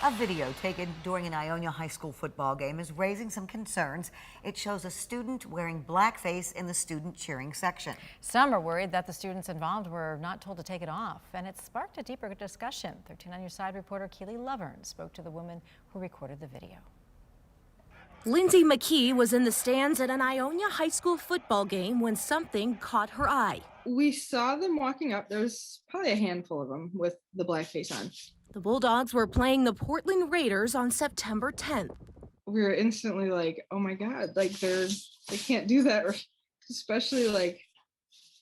A video taken during an Ionia high school football game is raising some concerns. It shows a student wearing blackface in the student cheering section. Some are worried that the students involved were not told to take it off, and it sparked a deeper discussion. 13 on Your Side reporter Keely Lovern spoke to the woman who recorded the video. Lindsay McKee was in the stands at an Ionia high school football game when something caught her eye. We saw them walking up. There was probably a handful of them with the blackface on. The Bulldogs were playing the Portland Raiders on September 10th. We were instantly like, oh my God, like they can't do that, especially like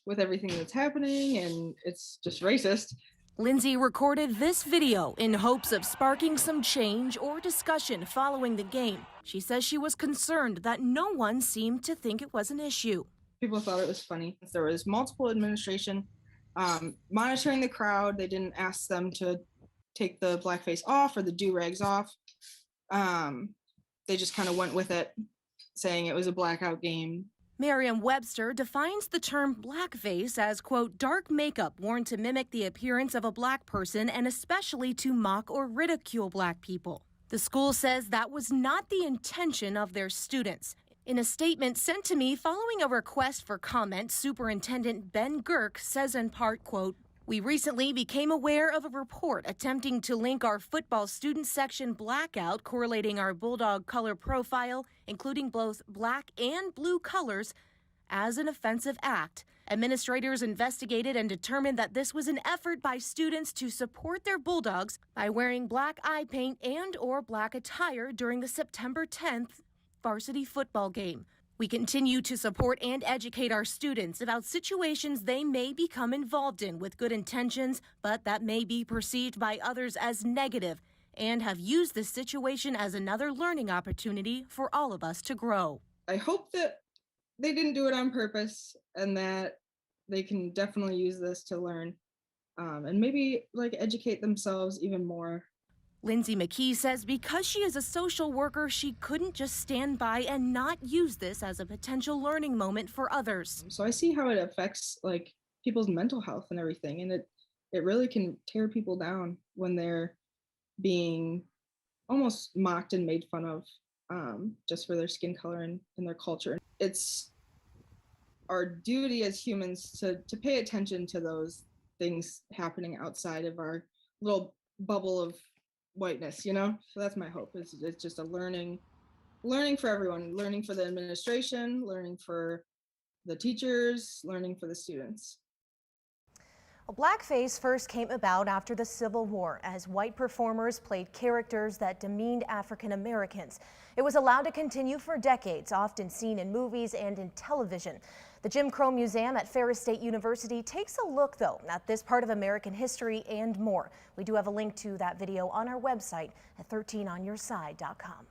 with everything that's happening, and it's just racist. Lindsay recorded this video in hopes of sparking some change or discussion following the game. She says she was concerned that no one seemed to think it was an issue. People thought it was funny. There was multiple administration monitoring the crowd. They didn't ask them to take the blackface off or the do-rags off. They just kind of went with it, saying it was a blackout game. Merriam-Webster defines the term blackface as, quote, dark makeup worn to mimic the appearance of a black person and especially to mock or ridicule black people. The school says that was not the intention of their students. In a statement sent to me following a request for comment, Superintendent Ben Girk says in part, quote, we recently became aware of a report attempting to link our football student section blackout correlating our Bulldog color profile, including both black and blue colors, as an offensive act. Administrators investigated and determined that this was an effort by students to support their Bulldogs by wearing black eye paint and or black attire during the September 10th varsity football game. We continue to support and educate our students about situations they may become involved in with good intentions, but that may be perceived by others as negative, and have used this situation as another learning opportunity for all of us to grow. I hope that they didn't do it on purpose and that they can definitely use this to learn and maybe like educate themselves even more. Lindsay McKee says because she is a social worker, she couldn't just stand by and not use this as a potential learning moment for others. So I see how it affects like people's mental health and everything, and it really can tear people down when they're being almost mocked and made fun of just for their skin color and their culture. It's our duty as humans to pay attention to those things happening outside of our little bubble of whiteness, you know? So that's my hope. It's just a learning for everyone, learning for the administration, learning for the teachers, learning for the students. Well, blackface first came about after the Civil War as white performers played characters that demeaned African Americans. It was allowed to continue for decades, often seen in movies and in television. The Jim Crow Museum at Ferris State University takes a look, though, at this part of American history and more. We do have a link to that video on our website at 13onyourside.com.